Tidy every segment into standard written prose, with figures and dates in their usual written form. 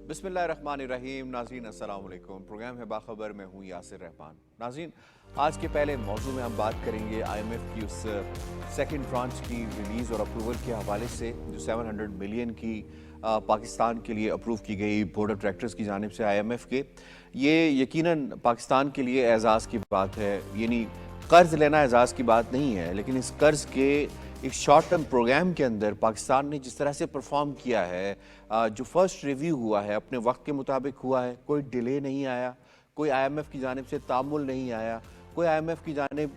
बिस्मिल्लाहिर्रहमानिर्रहीम। नाज़रीन अस्सलाम वालेकुम। प्रोग्राम है बाखबर, मैं हूँ यासिर रहमान। नाज़रीन, आज के पहले मौजू में हम बात करेंगे IMF की उस सेकंड ट्रांच की रिलीज़ और अप्रूवल के हवाले से, जो 700 मिलियन की पाकिस्तान के लिए अप्रूव की गई बोर्ड ऑफ डायरेक्टर्स की जानिब से IMF के। ये यकीनन पाकिस्तान के लिए एजाज़ की बात है, यानी कर्ज़ लेना एजाज़ की बात नहीं है, लेकिन इस कर्ज़ के एक शॉर्ट टर्म प्रोग्राम के अंदर पाकिस्तान ने जिस तरह से परफॉर्म किया है, जो फर्स्ट रिव्यू हुआ है अपने वक्त के मुताबिक हुआ है, कोई डिले नहीं आया, कोई IMF की जानिब से तामुल नहीं आया, कोई IMF की जानिब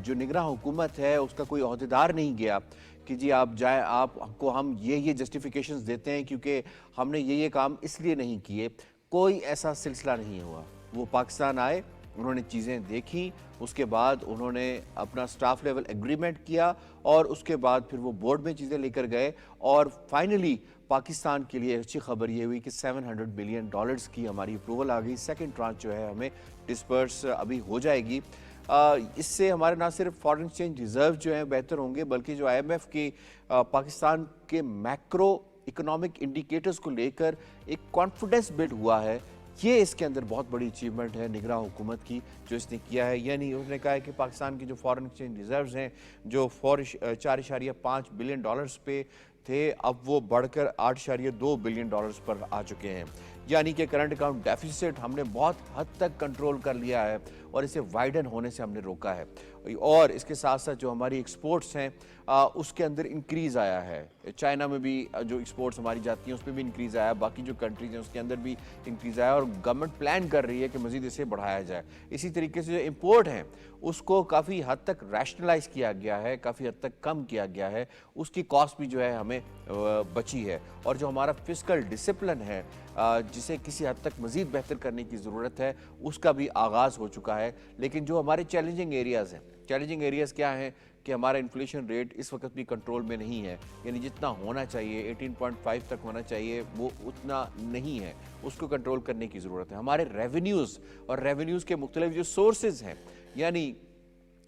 जो निगरां हुकूमत है उसका कोई अहदेदार नहीं गया कि जी आप जाए, आपको हम ये जस्टिफिकेशंस देते हैं क्योंकि हमने ये काम इसलिए नहीं किए। कोई ऐसा सिलसिला नहीं हुआ। वो पाकिस्तान आए, उन्होंने चीज़ें देखी, उसके बाद उन्होंने अपना स्टाफ लेवल एग्रीमेंट किया और उसके बाद फिर वो बोर्ड में चीज़ें लेकर गए और फाइनली पाकिस्तान के लिए अच्छी खबर ये हुई कि 700 बिलियन डॉलर्स की हमारी अप्रूवल आ गई। सेकंड ट्रांच जो है हमें डिस्पर्स अभी हो जाएगी। इससे हमारे ना सिर्फ फॉरेन एक्सचेंज रिजर्व जो हैं बेहतर होंगे, बल्कि जो IMF की पाकिस्तान के मैक्रो इकोनॉमिक इंडिकेटर्स को लेकर एक कॉन्फिडेंस बिल्ड हुआ है, ये इसके अंदर बहुत बड़ी अचीवमेंट है निगरां हुकूमत की जो इसने किया है। यानी उसने कहा है कि पाकिस्तान की जो फॉरेन एक्सचेंज रिजर्व्स हैं, जो 4.5 बिलियन डॉलर्स पे थे, अब वो बढ़कर 8.2 बिलियन डॉलर्स पर आ चुके हैं। यानी कि करंट अकाउंट डेफिसिट हमने बहुत हद तक कंट्रोल कर लिया है और इसे वाइडन होने से हमने रोका है। और इसके साथ साथ जो हमारी एक्सपोर्ट्स हैं उसके अंदर इंक्रीज़ आया है। चाइना में भी जो एक्सपोर्ट्स हमारी जाती हैं उस पर भी इंक्रीज़ आया, बाकी जो कंट्रीज़ हैं उसके अंदर भी इंक्रीज़ आया और गवर्नमेंट प्लान कर रही है कि मज़ीद इसे बढ़ाया जाए। इसी तरीके से जो इम्पोर्ट हैं उसको काफ़ी हद तक रैशनलाइज़ किया गया है, काफ़ी हद तक कम किया गया है, उसकी कॉस्ट भी जो है हमें बची है। और जो हमारा फिस्कल डिसिप्लिन है जिसे किसी हद तक मज़ीद बेहतर करने की ज़रूरत है, उसका भी आगाज़ हो चुका है। लेकिन जो हमारे चैलेंजिंग एरियाज़ हैं, चैलेंजिंग एरियाज़ क्या हैं कि हमारा इन्फ्लेशन रेट इस वक्त भी कंट्रोल में नहीं है, यानी जितना होना चाहिए 18.5 तक होना चाहिए वो उतना नहीं है, उसको कंट्रोल करने की ज़रूरत है। हमारे रेवेन्यूज़ और रेवेन्यूज़ के मुख्तलिफ जो सोर्सेज हैं, यानी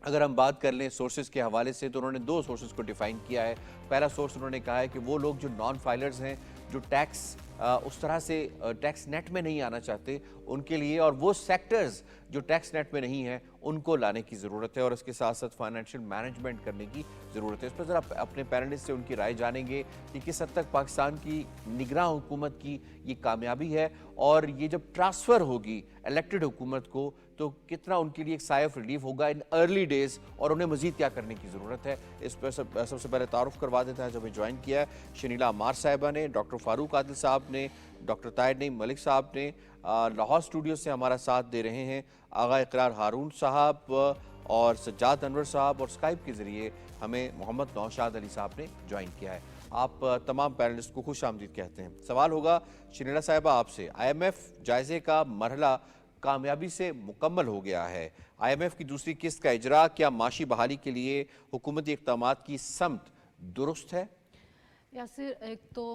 अगर हम बात कर लें सोर्सेज के हवाले से तो उन्होंने 2 सोर्सेज को डिफ़ाइन किया है। पहला सोर्स उन्होंने कहा है कि वो लोग जो नॉन फाइलर्स हैं, जो टैक्स उस तरह से टैक्स नेट में नहीं आना चाहते, उनके लिए, और वो सेक्टर्स जो टैक्स नेट में नहीं हैं उनको लाने की ज़रूरत है और इसके साथ साथ फाइनेंशियल मैनेजमेंट करने की ज़रूरत है। इस पर ज़रा अपने पैनलिस्ट से उनकी राय जानेंगे कि किस हद तक पाकिस्तान की निगरां हुकूमत की ये कामयाबी है और ये जब ट्रांसफ़र होगी इलेक्टेड हुकूमत को तो कितना उनके लिए एक साय ऑफ रिलीफ होगा इन अर्ली डेज़ और उन्हें मज़ीद क्या करने की ज़रूरत है। इस पर सबसे पहले तारुफ करवा देते हैं। जब हमें ज्वाइन किया है शनीला अमार साहिबा ने, डॉक्टर फारूक आदिल साहब ने, डॉक्टर ताहिर नईम मलिक साहब ने। लाहौर स्टूडियो से हमारा साथ दे रहे हैं आगा इकरार हारून साहब और सज्जाद अनवर साहब, और स्काइप के ज़रिए हमें मोहम्मद नौशाद अली साहब ने ज्वाइन किया है। आप तमाम पैनलिस्ट को खुश आमदीद कहते हैं। सवाल होगा शनीला साहिबा आपसे, IMF जायज़े का मरहला कामयाबी से मुकम्मल हो गया है, IMF की दूसरी किस्त का इजरा क्या माशी बहाली के लिए हुकूमती इक़दामात की समत दुरुस्त है? यासिर, एक तो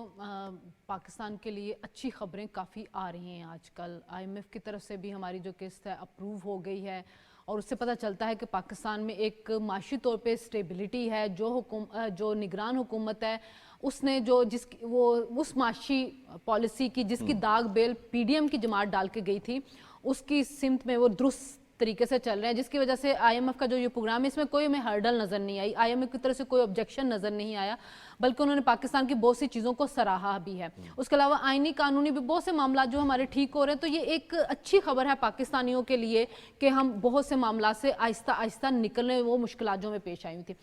पाकिस्तान के लिए अच्छी खबरें काफ़ी आ रही हैं आजकल। IMF की तरफ से भी हमारी जो किस्त है अप्रूव हो गई है और उससे पता चलता है कि पाकिस्तान में एक माशी तौर पे स्टेबिलिटी है। जो निगरान हुकूमत है उसने वो उस माशी पॉलिसी की जिसकी दाग बेल PDM की जमात डाल के गई थी, उसकी सिमत में वो दुरुस्त तरीके से चल रहे हैं, जिसकी वजह से IMF का जो ये प्रोग्राम है इसमें कोई हमें हर्डल नज़र नहीं आई, IMF की तरफ से कोई ऑब्जेक्शन नज़र नहीं आया, बल्कि उन्होंने पाकिस्तान की बहुत सी चीज़ों को सराहा भी है। उसके अलावा आईनी कानूनी भी बहुत से मामला जो हमारे ठीक हो रहे हैं, तो ये एक अच्छी खबर है पाकिस्तानियों के लिए कि हम बहुत से मामला से आहिस्ता आहिस्ता निकलने, वो मुश्किलात जो हमें पेश आई हुई थी।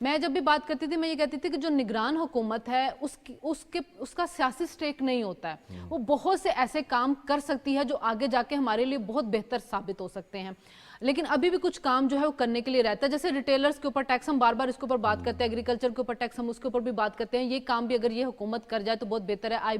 मैं जब भी बात करती थी मैं ये कहती थी कि जो निगरान हुकूमत है उसका सियासी स्टेक नहीं होता है, वो बहुत से ऐसे काम कर सकती है जो आगे जाके हमारे लिए बहुत बेहतर साबित हो सकते हैं। लेकिन अभी भी कुछ काम जो है वो करने के लिए रहता है, जैसे रिटेलर्स के ऊपर टैक्स, हम बार बार इसके ऊपर बात करते हैं, एग्रीकल्चर के ऊपर टैक्स हम उसके ऊपर भी बात करते हैं, ये काम भी अगर ये हुकूमत कर जाए तो बहुत बेहतर है।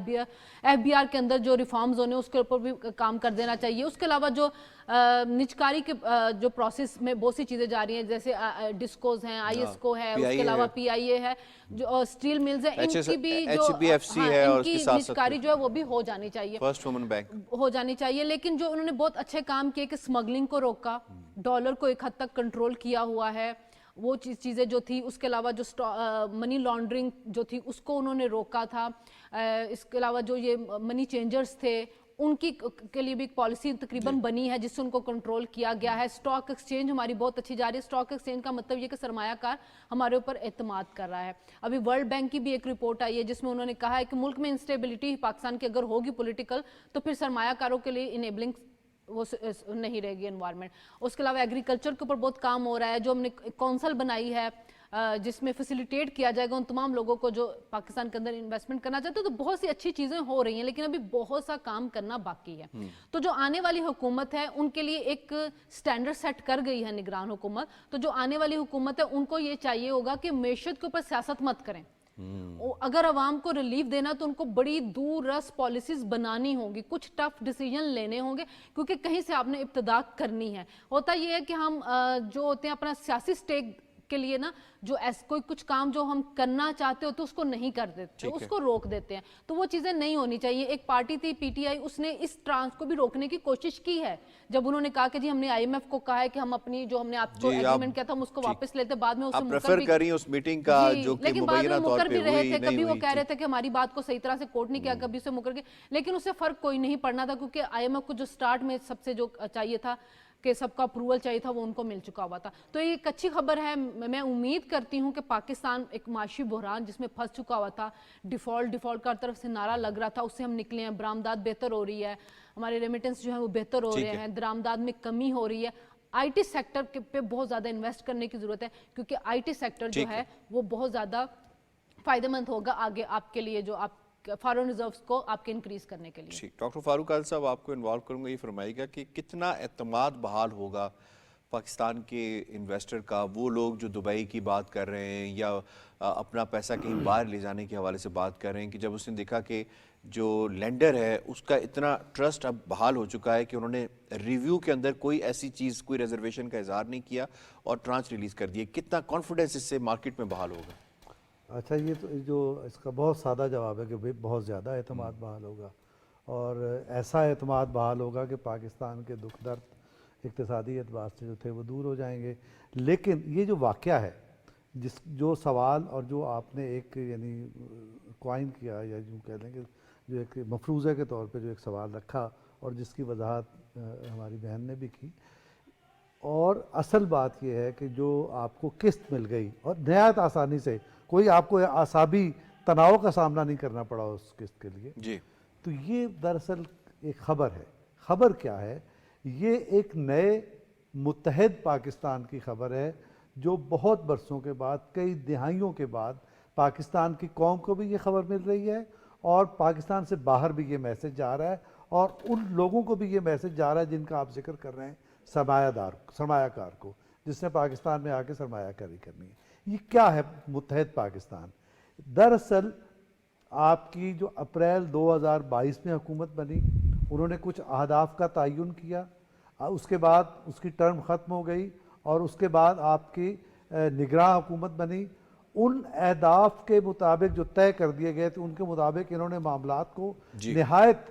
FBR के अंदर जो रिफॉर्म्स होने उसके ऊपर भी काम कर देना चाहिए। उसके अलावा जो निजकारी के जो प्रोसेस में बहुत सी चीज़ें जा रही हैं, जैसे डिस्कोज हैं, ISCO है, उसके अलावा PIA है, जो स्टील मिल्स है, इनकी भी जो इनकी निजकारी जो है वो भी हो जानी चाहिए, फर्स्ट वुमन बैंक हो जानी चाहिए। लेकिन जो उन्होंने बहुत अच्छे काम किए कि स्मगलिंग को रोका, डॉलर को एक हद तक कंट्रोल किया हुआ है, वो चीज़ें जो थी, उसके अलावा जो मनी लॉन्ड्रिंग जो थी उसको उन्होंने रोका था। इसके अलावा जो ये मनी चेंजर्स थे उनकी के लिए भी एक पॉलिसी तकरीबन बनी है जिससे उनको कंट्रोल किया गया है। स्टॉक एक्सचेंज हमारी बहुत अच्छी जा रही है। स्टॉक एक्सचेंज का मतलब ये कि सरमायाकार हमारे ऊपर एतमाद कर रहा है। अभी वर्ल्ड बैंक की भी एक रिपोर्ट आई है जिसमें उन्होंने कहा है कि मुल्क में इंस्टेबिलिटी पाकिस्तान की अगर होगी पॉलिटिकल, तो फिर सरमायाकारों के लिए इनेबलिंग वो नहीं रहेगी एनवायरनमेंट। उसके अलावा एग्रीकल्चर के ऊपर बहुत काम हो रहा है, जो हमने कौंसल बनाई है जिसमें फैसिलिटेट किया जाएगा उन तमाम लोगों को जो पाकिस्तान के अंदर इन्वेस्टमेंट करना चाहते हैं। तो बहुत सी अच्छी चीजें हो रही हैं, लेकिन अभी बहुत सा काम करना बाकी है। तो जो आने वाली हुकूमत है उनके लिए एक स्टैंडर्ड सेट कर गई है निगरान हुकूमत। तो जो आने वाली हुकूमत है उनको ये चाहिए होगा कि मैशत के ऊपर सियासत मत करें। अगर अवाम को रिलीफ देना तो उनको बड़ी दूर रस पॉलिसीज बनानी होगी, कुछ टफ डिसीजन लेने होंगे, क्योंकि कहीं से आपने इब्तदा करनी है। होता यह है कि हम जो होते हैं अपना सियासी स्टेक के लिए ना, जो कोई कुछ काम जो हम करना चाहते हो तो उसको नहीं कर देते, उसको रोक देते हैं। तो वो चीजें नहीं होनी चाहिए। एक पार्टी थी पीटीआई, उसने इस ट्रांस को भी रोकने की कोशिश की है जब उन्होंने कहा कि जी हमने आईएमएफ को कहा है कि हम अपनी जो हमने आपको एग्रीमेंट किया था हम उसको वापस लेते, बाद में उसे मुकर भी कर रही हैं उस मीटिंग का जो कि लेकिन बाद में मुकर भी रहे थे। कभी वो कह रहे थे कि हमारी बात को सही तरह से कोट नहीं किया, कभी उसे मुकर के, लेकिन उससे फर्क कोई नहीं पड़ना था, क्योंकि आईएमएफ को जो स्टार्ट में सबसे जो चाहिए था कि सबका अप्रूवल चाहिए था वो उनको मिल चुका हुआ था। तो ये एक अच्छी खबर है। मैं उम्मीद करती हूँ कि पाकिस्तान एक माशी बहरान जिसमें फंस चुका हुआ था, डिफॉल्ट का तरफ से नारा लग रहा था, उससे हम निकले हैं। बरामदात बेहतर हो रही है, हमारे रेमिटेंस जो है वो बेहतर हो रहे हैं, दरामदात में कमी हो रही है। आईटी सेक्टर पे बहुत ज्यादा इन्वेस्ट करने की जरूरत है, क्योंकि आईटी सेक्टर जो है वो बहुत ज्यादा फायदेमंद होगा आगे आपके लिए, जो आप फॉरेन रिजर्व्स को आपके इंक्रीज करने के लिए। डॉक्टर फारूक आदिल साहब, आपको इन्वॉल्व करूंगा, ये फरमाइएगा कि कितना एतमाद बहाल होगा पाकिस्तान के इन्वेस्टर का, वो लोग जो दुबई की बात कर रहे हैं या अपना पैसा कहीं बाहर ले जाने के हवाले से बात कर रहे हैं, कि जब उसने देखा कि जो लेंडर है उसका इतना ट्रस्ट अब बहाल हो चुका है कि उन्होंने रिव्यू के अंदर कोई ऐसी चीज़, कोई रिजर्वेशन का इजहार नहीं किया और ट्रांच रिलीज़ कर दिए, कितना कॉन्फिडेंस इससे मार्केट में बहाल होगा? अच्छा, ये तो जो इसका बहुत सादा जवाब है कि भाई बहुत ज़्यादा एतमाद बहाल होगा, और ऐसा एतमाद बहाल होगा कि पाकिस्तान के दुख दर्द इक़्तिसादी एतबार से जो थे वो दूर हो जाएंगे। लेकिन ये जो वाक़या है, जो सवाल और जो आपने एक यानी क्वाइन किया या यूँ कह लें कि जो एक मफरूज़े के तौर पे जो एक सवाल रखा और जिसकी वजाहत हमारी बहन ने भी की, और असल बात यह है कि जो आपको किस्त मिल गई और नहायत आसानी से, कोई आपको आसाबी तनाव का सामना नहीं करना पड़ा उस किस्त के लिए जी, तो ये दरअसल एक ख़बर है। ख़बर क्या है? ये एक नए मुत्तहद पाकिस्तान की ख़बर है, जो बहुत बरसों के बाद, कई दिहाइयों के बाद पाकिस्तान की कौम को भी ये ख़बर मिल रही है और पाकिस्तान से बाहर भी ये मैसेज जा रहा है, और उन लोगों को भी ये मैसेज जा रहा है जिनका आप जिक्र कर रहे हैं, सरमायाकार को, जिसने पाकिस्तान में आके सरमायाकारी करनी है। ये क्या है मुत्तहद पाकिस्तान? दरअसल आपकी जो अप्रैल 2022 में हुकूमत बनी, उन्होंने कुछ अहदाफ का तयन किया, उसके बाद उसकी टर्म ख़त्म हो गई और उसके बाद आपकी निगरान हुकूमत बनी। उन अहदाफ के मुताबिक जो तय कर दिए गए थे उनके मुताबिक इन्होंने मामलात को नहायत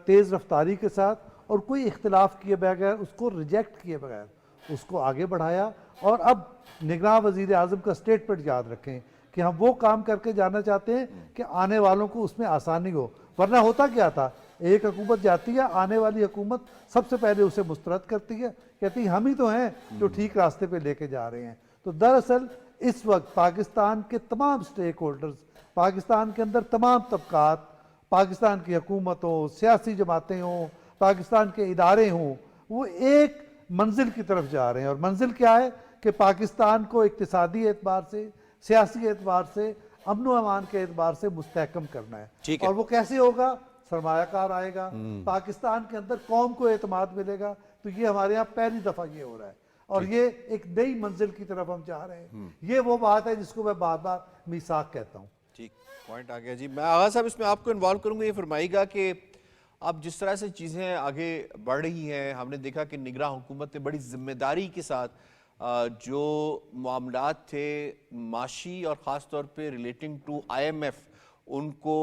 तेज़ रफ्तारी के साथ और कोई इख्तिलाफ किए बगैर, उसको रिजेक्ट किए बगैर उसको आगे बढ़ाया। और अब निगरान वज़ीर आज़म का स्टेटमेंट याद रखें कि हम वो काम करके जाना चाहते हैं कि आने वालों को उसमें आसानी हो। वरना होता क्या था, एक हुकूमत जाती है, आने वाली हुकूमत सबसे पहले उसे मुस्तरद करती है, कहती है हम ही तो हैं जो ठीक रास्ते पे लेके जा रहे हैं। तो दरअसल इस वक्त पाकिस्तान के तमाम स्टेक होल्डर्स, पाकिस्तान के अंदर तमाम तबकात, पाकिस्तान की हुकूमत हो, सियासी जमातें हों, पाकिस्तान के इदारे हों, वो एक मंजिल की तरफ जा रहे हैं। और मंजिल क्या है कि पाकिस्तान को इक्तिसादी एतबार से, सियासी एतबार से, अमन व अमान के एतबार से मुस्तहकम करना है। और वो कैसे होगा? सरमायाकार आएगा, पाकिस्तान के अंदर कौम को एतमाद मिलेगा। तो ये हमारे यहाँ पहली दफ़ा ये हो रहा है और ये एक नई मंजिल की तरफ हम जा रहे हैं। ये वो बात है जिसको मैं बार बार मीसाक कहता हूँ। ठीक पॉइंट आ गया जी। मैं आगा साहब इसमें आपको इन्वॉल्व करूँगा। ये फरमाइएगा कि अब जिस तरह से चीज़ें आगे बढ़ रही हैं, हमने देखा कि निगरान हुकूमत ने बड़ी जिम्मेदारी के साथ जो मामलात थे माशी और ख़ास तौर पे रिलेटिंग टू IMF, उनको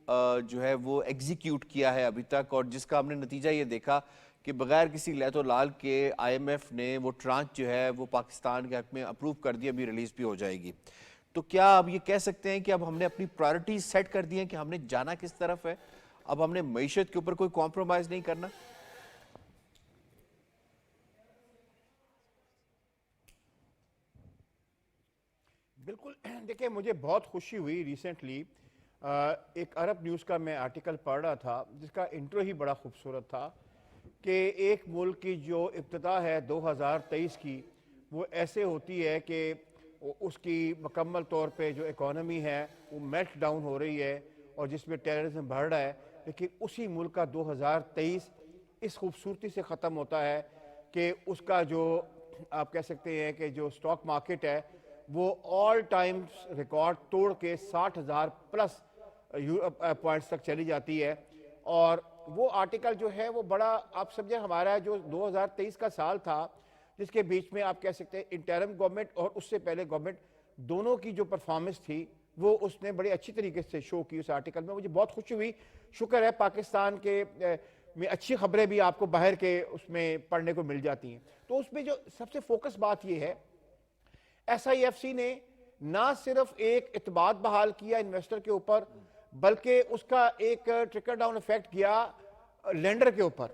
जो है वो एग्जीक्यूट किया है अभी तक, और जिसका हमने नतीजा ये देखा कि बगैर किसी लैतो लाल के IMF ने वो ट्रांच जो है वो पाकिस्तान के हक में अप्रूव कर दिया, अभी रिलीज़ भी हो जाएगी। تو کیا اب یہ کہہ سکتے ہیں کہ اب ہم نے اپنی پرائرٹیز سیٹ کر دی ہیں کہ ہم نے جانا کس طرف ہے؟ اب ہم نے معیشت کے اوپر کوئی کمپرومائز نہیں کرنا؟ بالکل دیکھیں، مجھے بہت خوشی ہوئی ریسنٹلی ایک عرب نیوز کا میں آرٹیکل پڑھ رہا تھا جس کا انٹرو ہی بڑا خوبصورت تھا کہ ایک ملک کی جو ابتدا ہے 2023 کی وہ ایسے ہوتی ہے کہ اس کی مکمل طور پہ جو اکانومی ہے وہ میلٹ ڈاؤن ہو رہی ہے اور جس میں ٹیررزم بڑھ رہا ہے، لیکن اسی ملک کا 2023 اس خوبصورتی سے ختم ہوتا ہے کہ اس کا جو آپ کہہ سکتے ہیں کہ جو سٹاک مارکیٹ ہے وہ آل ٹائم ریکارڈ توڑ کے 60,000 پلس پوائنٹس تک چلی جاتی ہے. اور وہ آرٹیکل جو ہے وہ بڑا آپ سمجھیں ہمارا جو 2023 کا سال تھا جس کے بیچ میں آپ کہہ سکتے ہیں انٹرم گورنمنٹ اور اس سے پہلے گورنمنٹ دونوں کی جو پرفارمنس تھی وہ اس نے بڑی اچھی طریقے سے شو کی اس آرٹیکل میں. مجھے بہت خوشی ہوئی. شکر ہے پاکستان کے میں اچھی خبریں بھی آپ کو باہر کے اس میں پڑھنے کو مل جاتی ہیں. تو اس میں جو سب سے فوکس بات یہ ہے ایس آئی ایف سی نے نہ صرف ایک اعتماد بحال کیا انویسٹر کے اوپر بلکہ اس کا ایک ٹرکل ڈاؤن ایفیکٹ کیا لینڈر کے اوپر.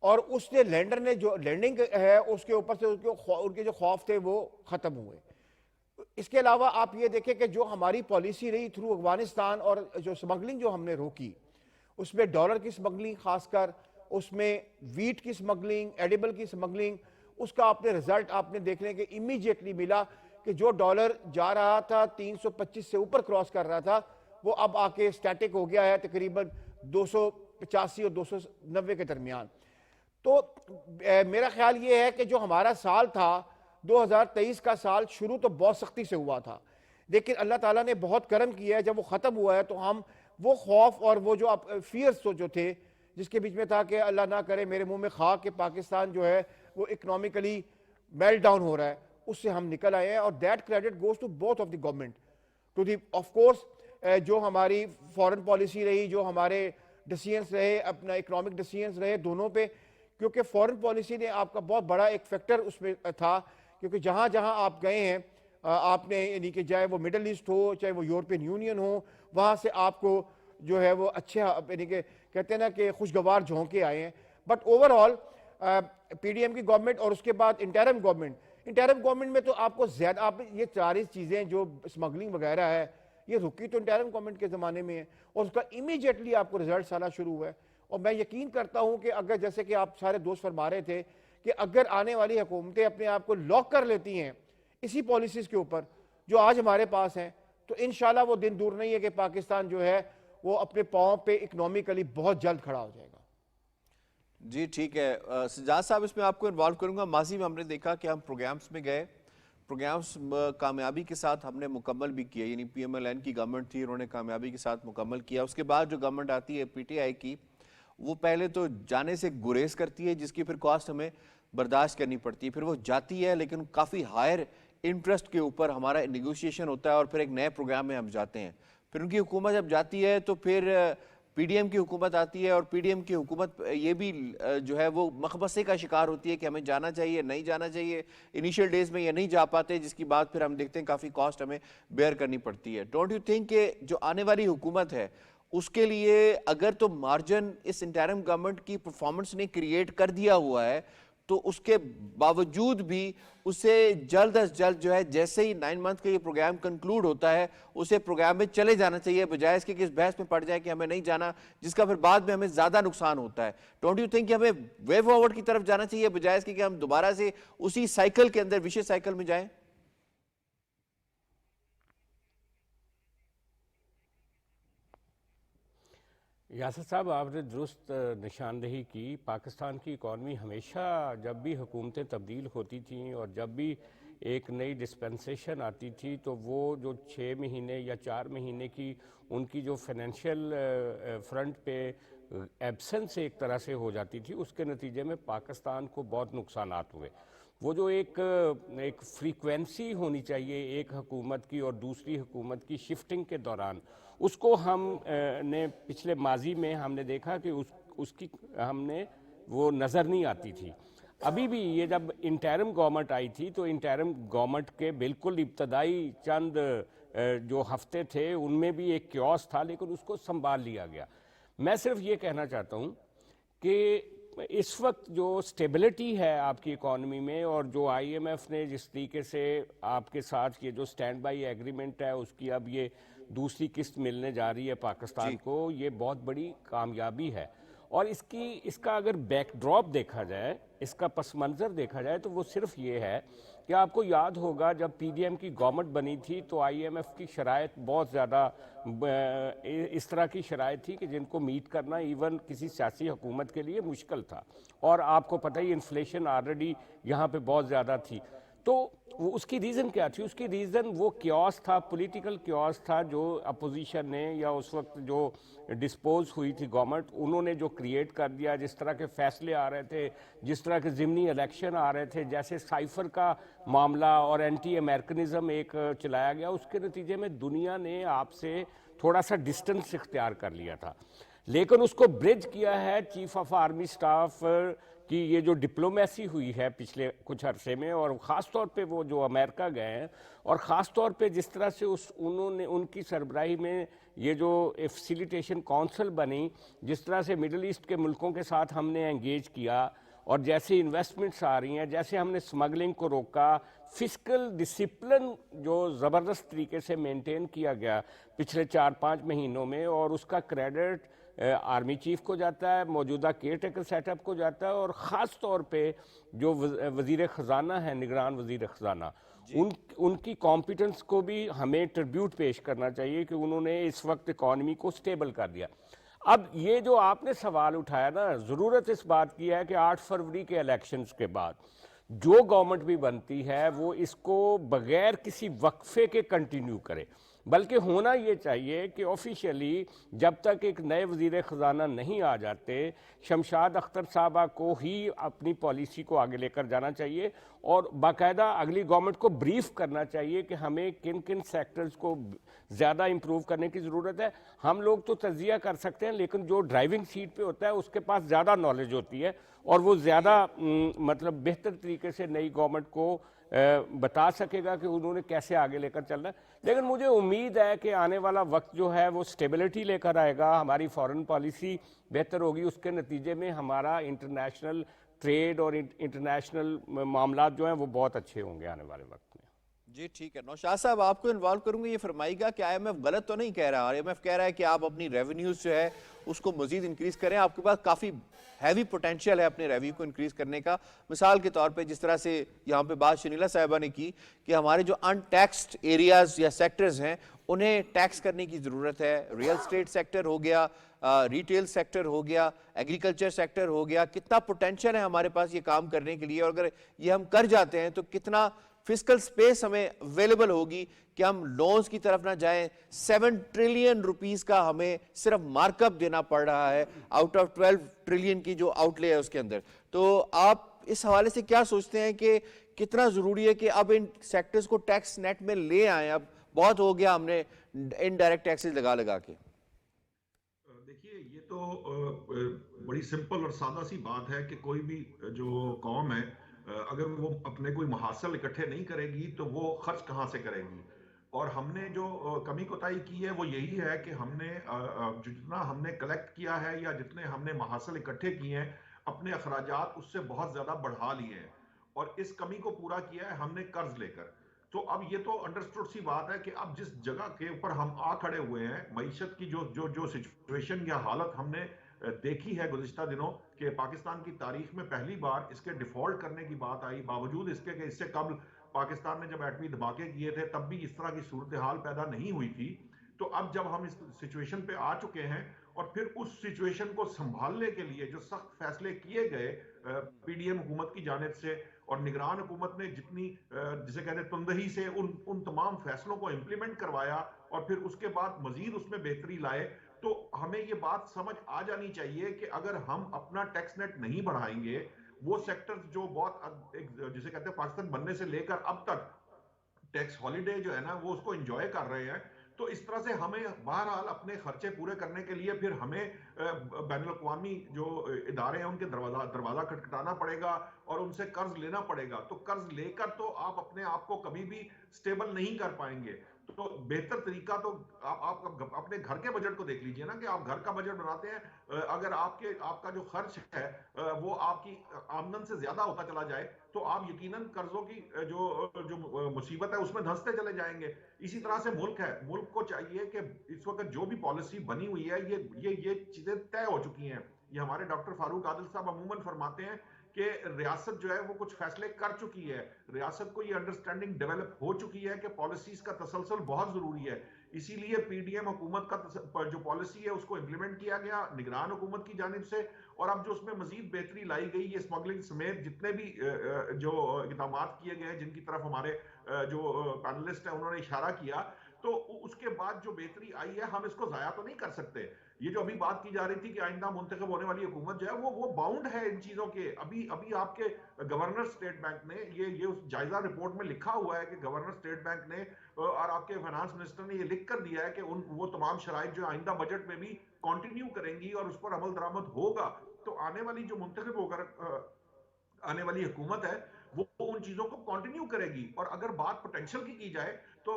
اور اس نے لینڈر نے جو لینڈنگ ہے اس کے اوپر سے ان کے جو خوف تھے وہ ختم ہوئے. اس کے علاوہ آپ یہ دیکھیں کہ جو ہماری پالیسی رہی تھرو افغانستان اور جو سمگلنگ جو ہم نے روکی اس میں ڈالر کی سمگلنگ خاص کر اس میں ویٹ کی سمگلنگ ایڈیبل کی سمگلنگ اس کا آپ نے رزلٹ آپ نے دیکھنے کے امیجیٹلی ملا کہ جو ڈالر جا رہا تھا 325 سے اوپر کراس کر رہا تھا وہ اب آ کے سٹیٹک ہو گیا ہے تقریباً 285 اور 290 کے درمیان. تو میرا خیال یہ ہے کہ جو ہمارا سال تھا 2023 کا سال شروع تو بہت سختی سے ہوا تھا لیکن اللہ تعالیٰ نے بہت کرم کیا ہے. جب وہ ختم ہوا ہے تو ہم وہ خوف اور وہ جو فیئرز جو تھے جس کے بیچ میں تھا کہ اللہ نہ کرے میرے منہ میں خاک کہ پاکستان جو ہے وہ اکنامکلی میلٹ ڈاؤن ہو رہا ہے اس سے ہم نکل آئے ہیں. اور that credit goes to both of the government to the of course جو ہماری فورن پالیسی رہی جو ہمارے ڈیسیژنس رہے اپنا اکنامک ڈیسیژنس رہے دونوں پہ کیونکہ فورن پالیسی نے آپ کا بہت بڑا ایک فیکٹر اس میں تھا کیونکہ جہاں جہاں آپ گئے ہیں آپ نے یعنی کہ چاہے وہ مڈل ایسٹ ہو چاہے وہ یورپین یونین ہو وہاں سے آپ کو جو ہے وہ اچھے یعنی کہ کہتے ہیں نا کہ خوشگوار جھونکے آئے ہیں. But overall P D M کی گورنمنٹ اور اس کے بعد انٹرم گورنمنٹ میں تو آپ کو زیادہ آپ یہ ساری چیزیں جو اسمگلنگ وغیرہ ہے یہ رکی تو انٹرم گورنمنٹ کے زمانے میں ہے اور اس کا امیجیٹلی آپ کو رزلٹس آنا شروع ہوا ہے. اور میں یقین کرتا ہوں کہ اگر جیسے کہ آپ سارے دوست فرما رہے تھے کہ اگر آنے والی حکومتیں اپنے آپ کو لاک کر لیتی ہیں اسی پالیسیز کے اوپر جو آج ہمارے پاس ہیں تو انشاءاللہ وہ دن دور نہیں ہے کہ پاکستان جو ہے وہ اپنے پاؤں پہ اکنامکلی بہت جلد کھڑا ہو جائے گا. جی ٹھیک ہے سجاد صاحب اس میں آپ کو انوالو کروں گا. ماضی میں ہم نے دیکھا کہ ہم پروگرامز میں گئے پروگرامز کامیابی کے ساتھ ہم نے مکمل بھی کیا یعنی پی ایم ایل این کی گورنمنٹ تھی انہوں نے کامیابی کے ساتھ مکمل کیا. اس کے بعد جو گورنمنٹ آتی ہے پی ٹی آئی کی وہ پہلے تو جانے سے گریز کرتی ہے جس کی پھر کاسٹ ہمیں برداشت کرنی پڑتی ہے. پھر وہ جاتی ہے لیکن کافی ہائر انٹرسٹ کے اوپر ہمارا نیگوشیشن ہوتا ہے اور پھر ایک نئے پروگرام میں ہم جاتے ہیں. پھر ان کی حکومت جب جاتی ہے تو پھر پی ڈی ایم کی حکومت آتی ہے اور پی ڈی ایم کی حکومت یہ بھی جو ہے وہ مقبضے کا شکار ہوتی ہے کہ ہمیں جانا چاہیے نہیں جانا چاہیے. انیشیل ڈیز میں یہ نہیں جا پاتے جس کی بات پھر ہم دیکھتے ہیں کافی کاسٹ ہمیں بیئر کرنی پڑتی ہے. ڈونٹ یو تھنک کہ جو آنے والی حکومت ہے اس کے لیے اگر تو مارجن اس انٹرم گورنمنٹ کی پرفارمنس نے کریٹ کر دیا ہوا ہے تو اس کے باوجود بھی اسے جلد از جلد جو ہے جیسے ہی 9 منتھ کا یہ پروگرام کنکلوڈ ہوتا ہے اسے پروگرام میں چلے جانا چاہیے بجائے اس کے کہ اس بحث میں پڑ جائے کہ ہمیں نہیں جانا جس کا پھر بعد میں ہمیں زیادہ نقصان ہوتا ہے. ڈونٹ یو تھنک کہ ہمیں وے فارورڈ کی طرف جانا چاہیے بجائے اس کے کہ ہم دوبارہ سے اسی سائیکل کے اندر وشے سائیکل میں جائیں؟ یاسر صاحب آپ نے درست نشاندہی کی. پاکستان کی اکانومی ہمیشہ جب بھی حکومتیں تبدیل ہوتی تھیں اور جب بھی ایک نئی ڈسپنسیشن آتی تھی تو وہ جو 6 مہینے یا 4 مہینے کی ان کی جو فائنینشیل فرنٹ پہ ایبسنس ایک طرح سے ہو جاتی تھی اس کے نتیجے میں پاکستان کو بہت نقصانات ہوئے. وہ جو ایک فریکوینسی ہونی چاہیے ایک حکومت کی اور دوسری حکومت کی شفٹنگ کے دوران اس کو ہم نے پچھلے ماضی میں ہم نے دیکھا کہ اس کی ہم نے وہ نظر نہیں آتی تھی. ابھی بھی یہ جب انٹرم گورنمنٹ آئی تھی تو انٹرم گورنمنٹ کے بالکل ابتدائی چند جو ہفتے تھے ان میں بھی ایک کیوس تھا، لیکن اس کو سنبھال لیا گیا۔ میں صرف یہ کہنا چاہتا ہوں کہ اس وقت جو سٹیبلٹی ہے آپ کی اکانومی میں، اور جو آئی ایم ایف نے جس طریقے سے آپ کے ساتھ یہ جو سٹینڈ بائی ایگریمنٹ ہے اس کی اب یہ دوسری قسط ملنے جا رہی ہے پاکستان کو، یہ بہت بڑی کامیابی ہے۔ اور اس کا اگر بیک ڈراپ دیکھا جائے، اس کا پس منظر دیکھا جائے، تو وہ صرف یہ ہے کہ آپ کو یاد ہوگا جب پی ڈی ایم کی گورنمنٹ بنی تھی تو آئی ایم ایف کی شرائط بہت زیادہ اس طرح کی شرائط تھی کہ جن کو میٹ کرنا ایون کسی سیاسی حکومت کے لیے مشکل تھا، اور آپ کو پتہ ہی انفلیشن آلریڈی یہاں پہ بہت زیادہ تھی۔ تو اس کی ریزن کیا تھی؟ اس کی ریزن وہ کیوس تھا، پولیٹیکل کیوس تھا، جو اپوزیشن نے یا اس وقت جو ڈسپوز ہوئی تھی گورنمنٹ، انہوں نے جو کریٹ کر دیا، جس طرح کے فیصلے آ رہے تھے، جس طرح کے ضمنی الیکشن آ رہے تھے، جیسے سائفر کا معاملہ اور اینٹی امریکنزم ایک چلایا گیا، اس کے نتیجے میں دنیا نے آپ سے تھوڑا سا ڈسٹنس اختیار کر لیا تھا۔ لیکن اس کو برج کیا ہے چیف آف آرمی سٹاف کی یہ جو ڈپلومیسی ہوئی ہے پچھلے کچھ عرصے میں، اور خاص طور پہ وہ جو امریکہ گئے ہیں، اور خاص طور پہ جس طرح سے انہوں نے ان کی سربراہی میں یہ جو فیسیلیٹیشن کونسل بنی، جس طرح سے مڈل ایسٹ کے ملکوں کے ساتھ ہم نے انگیج کیا، اور جیسے انویسٹمنٹس آ رہی ہیں، جیسے ہم نے سمگلنگ کو روکا، فسکل ڈسپلن جو زبردست طریقے سے مینٹین کیا گیا پچھلے 4-5 مہینوں میں، اور اس کا کریڈٹ آرمی چیف کو جاتا ہے، موجودہ کیئر ٹیکر سیٹ اپ کو جاتا ہے، اور خاص طور پہ جو وزیر خزانہ ہیں، نگران وزیر خزانہ، ان کی کمپیٹنس کو بھی ہمیں ٹربیوٹ پیش کرنا چاہیے کہ انہوں نے اس وقت اکانومی کو سٹیبل کر دیا۔ اب یہ جو آپ نے سوال اٹھایا نا، ضرورت اس بات کی ہے کہ 8 فروری کے الیکشنز کے بعد جو گورنمنٹ بھی بنتی ہے وہ اس کو بغیر کسی وقفے کے کنٹینیو کرے، بلکہ ہونا یہ چاہیے کہ آفیشیلی جب تک ایک نئے وزیر خزانہ نہیں آ جاتے، شمشاد اختر صاحبہ کو ہی اپنی پالیسی کو آگے لے کر جانا چاہیے، اور باقاعدہ اگلی گورنمنٹ کو بریف کرنا چاہیے کہ ہمیں کن کن سیکٹرز کو زیادہ امپروو کرنے کی ضرورت ہے۔ ہم لوگ تو تجزیہ کر سکتے ہیں، لیکن جو ڈرائیونگ سیٹ پہ ہوتا ہے اس کے پاس زیادہ نالج ہوتی ہے، اور وہ زیادہ مطلب بہتر طریقے سے نئی گورنمنٹ کو بتا سکے گا کہ انہوں نے کیسے آگے لے کر چلنا ہے۔ لیکن مجھے امید ہے کہ آنے والا وقت جو ہے وہ سٹیبلٹی لے کر آئے گا، ہماری فارن پالیسی بہتر ہوگی، اس کے نتیجے میں ہمارا انٹرنیشنل ٹریڈ اور انٹرنیشنل معاملات جو ہیں وہ بہت اچھے ہوں گے آنے والے وقت میں۔ جی ٹھیک ہے، نوشاد صاحب آپ کو انوالو کروں گے، یہ فرمائیے گا کہ آئی ایم ایف غلط تو نہیں کہہ رہا؟ آئی ایم ایف کہہ رہا ہے کہ آپ اپنی ریونیوز جو ہے اس کو مزید انکریز کریں، آپ کے پاس کافی ہیوی پوٹینشیل ہے اپنے ریونیو کو انکریز کرنے کا۔ مثال کے طور پہ جس طرح سے یہاں پہ بات شنیلا صاحبہ نے کی کہ ہمارے جو ان ٹیکسڈ ایریاز یا سیکٹرز ہیں انہیں ٹیکس کرنے کی ضرورت ہے، ریئل اسٹیٹ سیکٹر ہو گیا، ریٹیل سیکٹر ہو گیا، ایگریکلچر سیکٹر ہو گیا، کتنا پوٹینشیل ہے ہمارے پاس یہ کام کرنے کے لیے، اور اگر یہ ہم کر جاتے ہیں تو کتنا فسکل سپیس ہمیں اویلیبل ہوگی کہ ہم لونز کی طرف نہ جائیں۔ 7 ٹریلین روپیز کا ہمیں صرف مارک اپ دینا پڑ رہا ہے آؤٹ آف 12 ٹریلین کی جو آؤٹ لے ہے اس کے اندر۔ تو آپ اس حوالے سے کیا سوچتے ہیں کہ کتنا ضروری ہے کہ اب ان سیکٹرز کو ٹیکس نیٹ میں لے آئیں؟ اب بہت ہو گیا ہم نے انڈائریکٹ ٹیکسز لگا کے۔ دیکھیے، یہ تو بڑی سمپل اور سادہ سی بات ہے کہ کوئی بھی جو قوم ہے اگر وہ اپنے کوئی محاصل اکٹھے نہیں کرے گی تو وہ خرچ کہاں سے کرے گی؟ اور ہم نے جو کمی کوتاہی کی ہے وہ یہی ہے کہ ہم نے جتنا ہم نے کلیکٹ کیا ہے یا جتنے ہم نے محاصل اکٹھے کیے ہیں، اپنے اخراجات اس سے بہت زیادہ بڑھا لیے ہیں، اور اس کمی کو پورا کیا ہے ہم نے قرض لے کر۔ تو اب یہ تو انڈرسٹوڈ سی بات ہے کہ اب جس جگہ کے اوپر ہم آ کھڑے ہوئے ہیں، معیشت کی جو سچویشن یا حالت ہم نے دیکھی ہے گزشتہ دنوں، کہ پاکستان کی تاریخ میں پہلی بار اس کے ڈیفالٹ کرنے کی بات آئی، باوجود اس کے کہ اس سے قبل پاکستان نے جب ایٹمی دھماکے کیے تھے تب بھی اس طرح کی صورتحال پیدا نہیں ہوئی تھی۔ تو اب جب ہم اس سچویشن پہ آ چکے ہیں، اور پھر اس سچویشن کو سنبھالنے کے لیے جو سخت فیصلے کیے گئے پی ڈی ایم حکومت کی جانب سے، اور نگران حکومت نے جتنی جسے کہتے ہیں تندہی سے ان تمام فیصلوں کو امپلیمنٹ کروایا، اور پھر اس کے بعد مزید اس میں بہتری لائے، تو ہمیں یہ بات سمجھ آ جانی چاہیے کہ اگر ہم اپنا ٹیکس نیٹ نہیں بڑھائیں گے، وہ سیکٹرز جو بہت جسے کہتے ہیں پاکستان بننے سے لے کر اب تک ٹیکس ہالیڈے جو ہے نا وہ اس کو انجوائے کر رہے ہیں، تو اس طرح سے ہمیں بہرحال اپنے خرچے پورے کرنے کے لیے پھر ہمیں بین الاقوامی جو ادارے ہیں ان کے دروازہ کھٹکھٹانا پڑے گا، اور ان سے قرض لینا پڑے گا۔ تو قرض لے کر تو آپ اپنے آپ کو کبھی بھی سٹیبل نہیں کر پائیں گے۔ تو بہتر طریقہ تو آپ اپنے گھر کے بجٹ کو دیکھ لیجئے نا کہ آپ گھر کا بجٹ بناتے ہیں، اگر آپ کا جو خرچ ہے وہ آپ کی آمدن سے زیادہ ہوتا چلا جائے تو آپ یقیناً قرضوں کی جو مصیبت ہے اس میں دھنستے چلے جائیں گے۔ اسی طرح سے ملک ہے، ملک کو چاہیے کہ اس وقت جو بھی پالیسی بنی ہوئی ہے یہ چیزیں طے ہو چکی ہیں۔ یہ ہمارے ڈاکٹر فاروق عادل صاحب عموماً فرماتے ہیں کہ ریاست جو ہے وہ کچھ فیصلے کر چکی ہے، ریاست کو یہ انڈرسٹینڈنگ ڈیولپ ہو چکی ہے کہ پالیسیز کا تسلسل بہت ضروری ہے، اسی لیے پی ڈی ایم حکومت کا جو پالیسی ہے اس کو امپلیمنٹ کیا گیا نگران حکومت کی جانب سے، اور اب جو اس میں مزید بہتری لائی گئی، یہ اسمگلنگ سمیت جتنے بھی جو اقدامات کیے گئے ہیں جن کی طرف ہمارے جو پینلسٹ ہیں انہوں نے اشارہ کیا، تو اس کے بعد جو بہتری آئی ہے ہم اس کو ضائع تو نہیں کر سکتے۔ یہ جو ابھی بات کی جا رہی تھی کہ آئندہ منتخب ہونے والی حکومت جو ہے وہ باؤنڈ ہے ان چیزوں کے۔ ابھی آپ کے گورنر اسٹیٹ بینک نے یہ اس جائزہ رپورٹ میں لکھا ہوا ہے کہ گورنر اسٹیٹ بینک نے اور آپ کے فائنانس منسٹر نے یہ لکھ کر دیا ہے کہ وہ تمام شرائط جو آئندہ بجٹ میں بھی کنٹینیو کریں گی اور اس پر عمل درآمد ہوگا، تو آنے والی جو منتخب ہو کر آنے والی حکومت ہے وہ ان چیزوں کو کنٹینیو کرے گی۔ اور اگر بات پوٹینشل کی جائے تو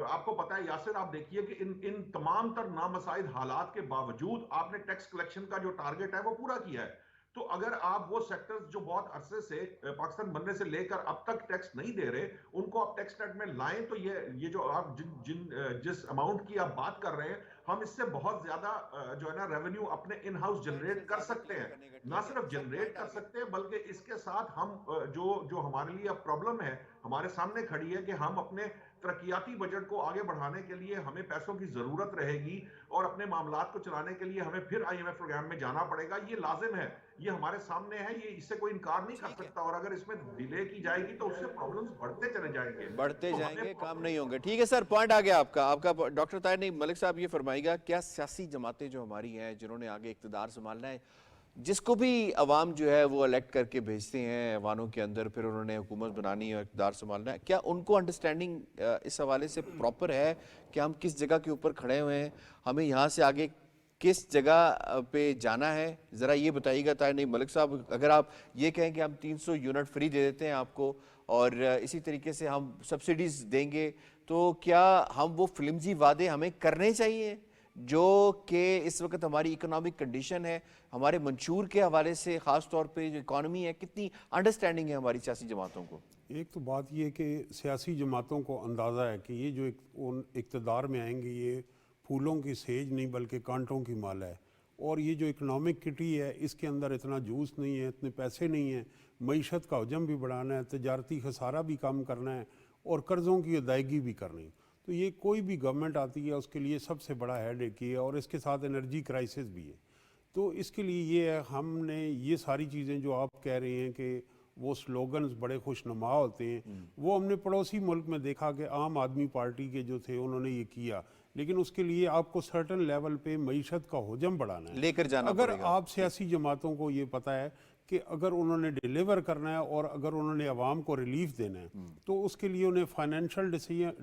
آپ کو پتا ہے یاسر، آپ دیکھیے کہ ان تمام تر نامساعد حالات کے باوجود آپ نے ٹیکس کلیکشن کا جو ٹارگٹ ہے وہ پورا کیا ہے۔ تو اگر آپ وہ سیکٹرز جو بہت عرصے سے پاکستان بننے سے لے کر اب تک ٹیکس نہیں دے رہے ان کو آپ ٹیکس نیٹ میں لائیں، تو یہ جو آپ جس اماؤنٹ کی آپ بات کر رہے ہیں ہم اس سے بہت زیادہ جو ہے نا ریونیو اپنے ان ہاؤس جنریٹ کر سکتے ہیں، نہ صرف جنریٹ کر سکتے ہیں بلکہ اس کے ساتھ ہم جو ہمارے لیے اب پرابلم ہے ہمارے سامنے کھڑی ہے کہ ہم اپنے ترقیاتی بجٹ کو آگے بڑھانے کے لیے ہمیں پیسوں کی ضرورت رہے گی، اور اپنے معاملات کو چلانے کے لیے ہمیں پھر آئی ایم ایف پروگرام میں جانا پڑے گا۔ یہ لازم ہے، یہ ہمارے سامنے ہے، یہ اس سے کوئی انکار نہیں کر سکتا، اور اگر اس میں ڈیلے کی جائے گی تو اس سے پرابلمز بڑھتے چلے جائیں گے، بڑھتے تو جائیں ہمیں گے، کام نہیں ہوں گے۔ ٹھیک ہے سر، پوائنٹ آ گیا آپ کا ڈاکٹر طاہر نہیں، ملک صاحب یہ فرمائیے گا کیا سیاسی جماعتیں جو ہماری ہیں جنہوں نے آگے اقتدار سنبھالنا ہے، جس کو بھی عوام جو ہے وہ الیکٹ کر کے بھیجتے ہیں ایوانوں کے اندر، پھر انہوں نے حکومت بنانی ہے اور اقتدار سنبھالنا ہے، کیا ان کو انڈرسٹینڈنگ اس حوالے سے پراپر ہے کہ ہم کس جگہ کے اوپر کھڑے ہوئے ہیں، ہمیں یہاں سے آگے کس جگہ پہ جانا ہے؟ ذرا یہ بتائیے گا طاہر نہیں ملک صاحب، اگر آپ یہ کہیں کہ ہم 300 یونٹ فری دے دیتے ہیں آپ کو اور اسی طریقے سے ہم سبسڈیز دیں گے، تو کیا ہم وہ فلمزی وعدے ہمیں کرنے چاہیے جو کہ اس وقت ہماری اکنامک کنڈیشن ہے، ہمارے منشور کے حوالے سے خاص طور پہ جو اکانومی ہے، کتنی انڈرسٹینڈنگ ہے ہماری سیاسی جماعتوں کو؟ ایک تو بات یہ کہ سیاسی جماعتوں کو اندازہ ہے کہ یہ جو اقتدار میں آئیں گے یہ پھولوں کی سیج نہیں بلکہ کانٹوں کی مالا ہے، اور یہ جو اکنامک کٹی ہے اس کے اندر اتنا جوس نہیں ہے، اتنے پیسے نہیں ہیں، معیشت کا حجم بھی بڑھانا ہے، تجارتی خسارہ بھی کم کرنا ہے، اور قرضوں کی ادائیگی بھی کرنی۔ تو یہ کوئی بھی گورنمنٹ آتی ہے اس کے لیے سب سے بڑا ہیڈ ایک ہے، اور اس کے ساتھ انرجی کرائسس بھی ہے۔ تو اس کے لیے یہ ہے، ہم نے یہ ساری چیزیں جو آپ کہہ رہے ہیں کہ وہ سلوگنز بڑے خوش نما ہوتے ہیں، وہ ہم نے پڑوسی ملک میں دیکھا کہ عام آدمی پارٹی کے جو تھے انہوں نے یہ کیا، لیکن اس کے لیے آپ کو سرٹن لیول پہ معیشت کا حجم بڑھانا ہے، لے کر جانا اگر پڑے گا۔ آپ سیاسی جماعتوں کو یہ پتہ ہے کہ اگر انہوں نے ڈیلیور کرنا ہے اور اگر انہوں نے عوام کو ریلیف دینا ہے تو اس کے لیے انہیں فائنینشل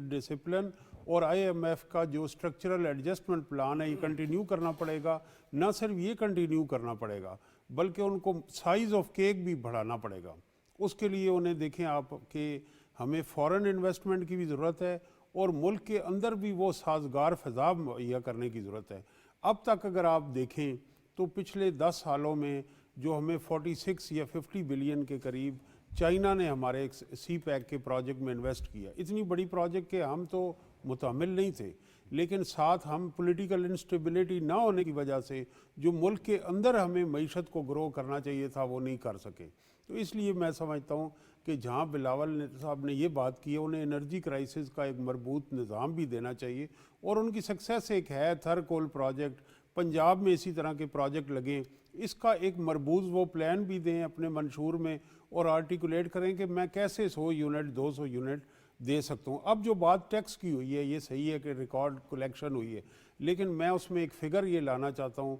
ڈسپلن اور آئی ایم ایف کا جو اسٹرکچرل ایڈجسٹمنٹ پلان ہے یہ کنٹینیو کرنا پڑے گا۔ نہ صرف یہ کنٹینیو کرنا پڑے گا بلکہ ان کو سائز آف کیک بھی بڑھانا پڑے گا۔ اس کے لیے انہیں دیکھیں آپ کہ ہمیں فورن انویسٹمنٹ کی بھی ضرورت ہے، اور ملک کے اندر بھی وہ سازگار فضا مہیا کرنے کی ضرورت ہے۔ اب تک اگر آپ دیکھیں تو پچھلے 10 سالوں میں جو ہمیں 46 یا 50 بلین کے قریب چائنا نے ہمارے ایک سی پیک کے پروجیکٹ میں انویسٹ کیا، اتنی بڑی پروجیکٹ کہ ہم تو متحمل نہیں تھے، لیکن ساتھ ہم پولیٹیکل انسٹیبلٹی نہ ہونے کی وجہ سے جو ملک کے اندر ہمیں معیشت کو گرو کرنا چاہیے تھا وہ نہیں کر سکے۔ تو اس لیے میں سمجھتا ہوں کہ جہاں بلاول صاحب نے یہ بات کی ہے انہیں انرجی کرائسس کا ایک مربوط نظام بھی دینا چاہیے، اور ان کی سکسیس ایک ہے تھر کول پروجیکٹ، پنجاب میں اسی طرح کے پروجیکٹ لگیں، اس کا ایک مربوط وہ پلان بھی دیں اپنے منشور میں، اور آرٹیکولیٹ کریں کہ میں کیسے 100 یونٹ 200 یونٹ دے سکتا ہوں۔ اب جو بات ٹیکس کی ہوئی ہے یہ صحیح ہے کہ ریکارڈ کلیکشن ہوئی ہے، لیکن میں اس میں ایک فگر یہ لانا چاہتا ہوں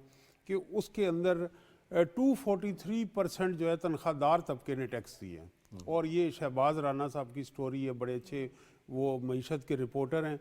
کہ اس کے اندر 243% جو ہے تنخواہ دار طبقے نے ٹیکس دیے ہیں، اور یہ شہباز رانا صاحب کی سٹوری ہے، بڑے اچھے وہ معیشت کے رپورٹر ہیں،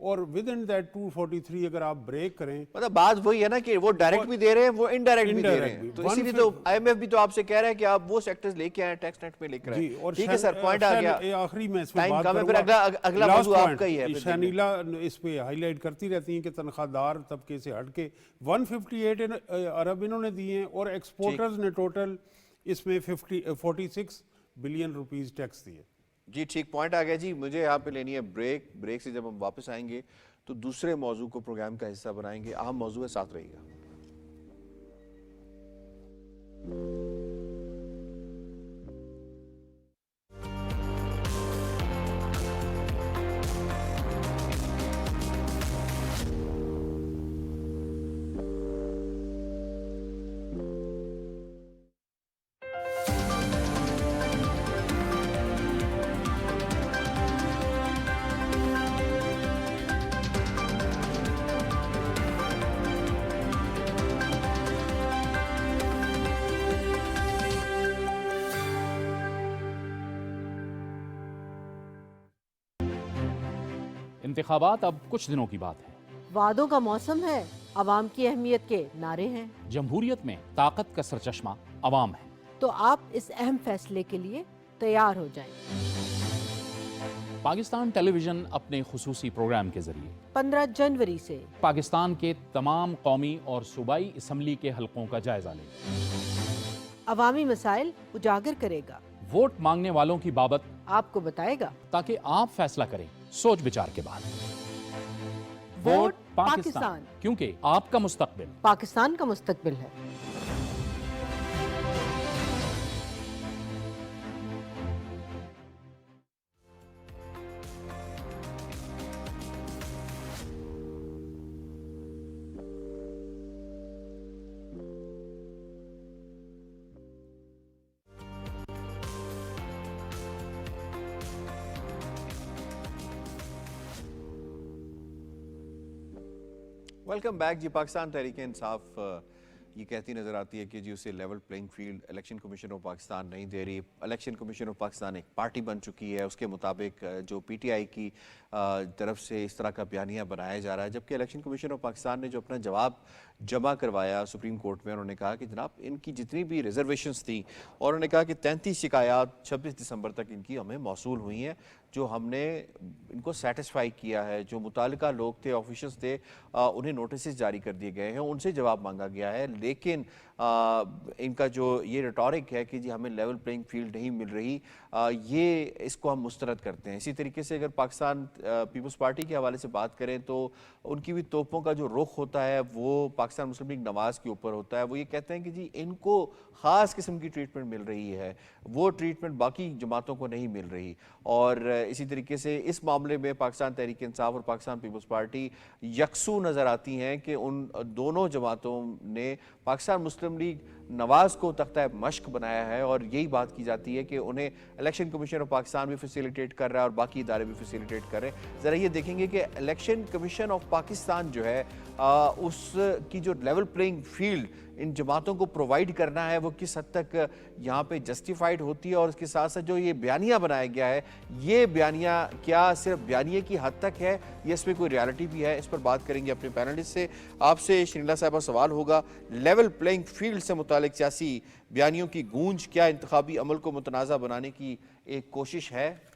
और विद इन दैट 243 अगर आप ब्रेक करें, मतलब बात वही है ना कि वो डायरेक्ट भी दे रहे हैं, वो इनडायरेक्ट भी दे रहे Indirect हैं, भी। तो इसीलिए तो आईएमएफ भी तो आपसे कह रहा है कि आप वो सेक्टर्स लेके आए, टैक्स नेट पे लेकर जी, आए। और ठीक है सर, पॉइंट आ गया। आखिरी में इसमें टाइम बात कम है, फिर करूंगा। अगला Last मौजूद point, आपका ही है, फिर शनीला इस पे हाईलाइट करती रहती हैं कि तनख्वाहदार तबके से हटके 158 अरब इन्होंने दिए हैं और एक्सपोर्टर्स ने टोटल इसमें 46 बिलियन रुपीस टैक्स दिए। जी ठीक, पॉइंट आ गया जी। मुझे यहाँ पे लेनी है ब्रेक। ब्रेक से जब हम वापस आएंगे तो दूसरे मौजू को प्रोग्राम का हिस्सा बनाएंगे। अहम मौजू है, साथ रहिएगा। इंतखाबात अब कुछ दिनों की बात है। वादों का मौसम है, अवाम की अहमियत के नारे हैं। जमहूरियत में ताकत का सरचश्मा अवाम है। तो आप इस अहम फैसले के लिए तैयार हो जाएं। पाकिस्तान टेलीविजन अपने खुसूसी प्रोग्राम के जरिए 15 जनवरी से पाकिस्तान के तमाम कौमी और सूबाई असम्बली के हलकों का जायजा लेगा। अवामी मसाइल उजागर करेगा, वोट मांगने वालों की बाबत आपको बताएगा, ताकि आप फैसला करें सोच विचार के बाद। वोट पाकिस्तान, क्योंकि आपका मुस्तकबिल पाकिस्तान का मुस्तकबिल है। वेलकम बैक जी। पाकिस्तान तहरीक इंसाफ ये कहती नज़र आती है कि जी उसे level playing field election commission of Pakistan नहीं दे रही। इलेक्शन कमीशन ऑफ पाकिस्तान एक पार्टी बन चुकी है, उसके मुताबिक जो पीटीआई की तरफ से इस तरह का बयानिया बनाया जा रहा है, जबकि इलेक्शन कमीशन ऑफ पाकिस्तान ने जो अपना जवाब जमा करवाया सुप्रीम कोर्ट में, उन्होंने कहा कि जनाब इनकी जितनी भी रिजर्वेशंस थी, और उन्होंने कहा कि 33 शिकायत 26 दिसंबर तक इनकी हमें मौसूल हुई हैं, जो हमने इनको सेटिस्फाई किया है। जो मुतालिका लोग थे, ऑफिशियल्स थे, उन्हें नोटिस जारी कर दिए गए हैं, उनसे जवाब मांगा गया है। लेकिन इनका जो ये रिटॉरिक है कि जी हमें लेवल प्लेइंग फील्ड नहीं मिल रही, ये इसको हम मुस्तरद करते हैं। इसी तरीके से अगर पाकिस्तान पीपल्स पार्टी के हवाले से बात करें तो उनकी भी तोपों का जो रुख होता है वो पाकिस्तान मुस्लिम लीग नवाज़ के ऊपर होता है। वो ये कहते हैं कि जी इनको ख़ास किस्म की ट्रीटमेंट मिल रही है, वो ट्रीटमेंट बाकी जमातों को नहीं मिल रही। और इसी तरीके से इस मामले में पाकिस्तान तहरीक इंसाफ और पाकिस्तान पीपल्स पार्टी यकसू नज़र आती हैं कि उन दोनों जमातों ने पाकिस्तान मुस्लिम लीग नवाज़ को तख्ता मश्क बनाया है, और यही बात की जाती है कि उन्हें इलेक्शन कमीशन ऑफ पाकिस्तान भी फैसिलिटेट कर रहा है और बाकी इदारे भी फैसिलिटेट कर रहे हैं। ज़रा ये देखेंगे कि इलेक्शन कमीशन ऑफ पाकिस्तान जो है उसकी जो लेवल प्लेइंग फील्ड इन जमातों को प्रोवाइड करना है वो किस हद तक यहाँ पे जस्टिफाइड होती है, और इसके साथ साथ जो ये बयानिया बनाया गया है, ये बयानिया क्या सिर्फ बयानिए की हद तक है या इसमें कोई रियलिटी भी है? इस पर बात करेंगे अपने पैनलिस्ट से। आपसे शनीला साहबा सवाल होगा, लेवल प्लेइंग फील्ड से मुतालिक सियासी बयानियों की गूंज क्या इंतखाबी अमल को मुतनाज़ा बनाने की एक कोशिश है?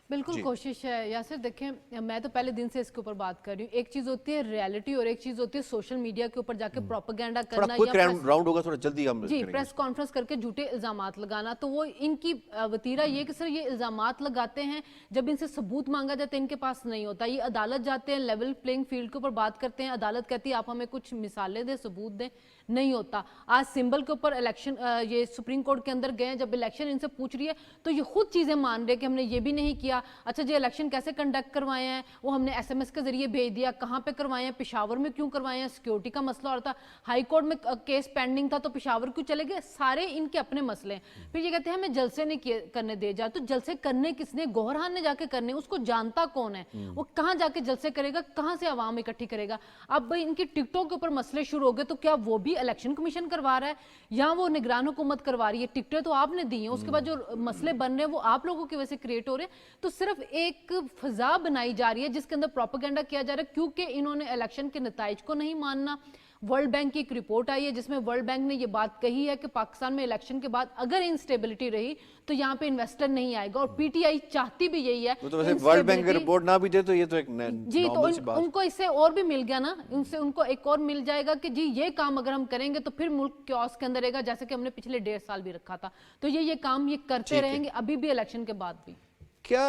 बिल्कुल कोशिश है यासिर। देखें, मैं तो पहले दिन से इसके ऊपर बात कर रही हूँ। एक चीज़ होती है रियलिटी और एक चीज़ होती है सोशल मीडिया के ऊपर जाके प्रोपेगेंडा करना, क्विक राउंड होगा, थोड़ा जल्दी हम जी प्रेस कॉन्फ्रेंस करके झूठे इल्जामात लगाना। तो वो इनकी वतीरा ये कि सर ये इल्जामात लगाते हैं, जब इनसे सबूत मांगा जाता है इनके पास नहीं होता। ये अदालत जाते हैं, लेवल प्लेइंग फील्ड के ऊपर बात करते हैं, अदालत कहती है आप हमें कुछ मिसालें दें, सबूत दें, नहीं होता। आज सिंबल के ऊपर इलेक्शन ये सुप्रीम कोर्ट के अंदर गए, जब इलेक्शन इनसे पूछ रही है तो ये खुद चीज़ें मान रहे हैं कि हमने ये भी नहीं किया। अच्छा जी इलेक्शन कैसे कंडक्ट करवाए हैं, वो हमने एसएमएस के जरिए भेज दिया, कहाँ पे करवाए हैं, पेशावर में क्यों करवाए हैं, सिक्योरिटी का मसला और था, हाई कोर्ट में केस पेंडिंग था तो पेशावर क्यों चले गए, सारे इनके अपने मसले हैं। फिर ये कहते हैं हमें जलसे नहीं करने दे जा, तो जलसे करने किसने, गौहरान ने जाके करने, उसको जानता कौन है, वो कहाँ जाके जलसे करेगा, कहाँ से आवाम इकट्ठी करेगा। अब भाई इनकी टिकटों के ऊपर मसले शुरू हो गए तो क्या वो भी इलेक्शन कमीशन करवा रहा है या वो निगरान हुकूमत करवा रही है? टिकटें तो आपने दी हैं, उसके बाद जो मसले बन रहे हैं वो आप लोगों की वजह से क्रिएट हो रहे हैं। तो सिर्फ एक फिजा बनाई जा रही है जिसके अंदर प्रोपेगेंडा किया जा रहा है क्योंकि इन्होंने इलेक्शन के नताइज को नहीं मानना। वर्ल्ड बैंक की एक रिपोर्ट आई है जिसमें वर्ल्ड बैंक ने ये बात कही है कि पाकिस्तान में इलेक्शन के बाद अगर इंस्टेबिलिटी रही तो यहाँ पे इन्वेस्टर नहीं आएगा, और पीटीआई चाहती भी यही है। तो वैसे वर्ल्ड बैंक की रिपोर्ट ना भी दे तो ये तो एक जी, तो नॉर्मल सी बात। उनको इससे और भी मिल गया ना, उनसे उनको एक और मिल जाएगा कि जी ये काम अगर हम करेंगे तो फिर मुल्क क्योस के अंदर रहेगा, जैसे कि हमने पिछले 1.5 साल भी रखा था। तो ये काम ये करते रहेंगे अभी भी इलेक्शन के बाद भी। क्या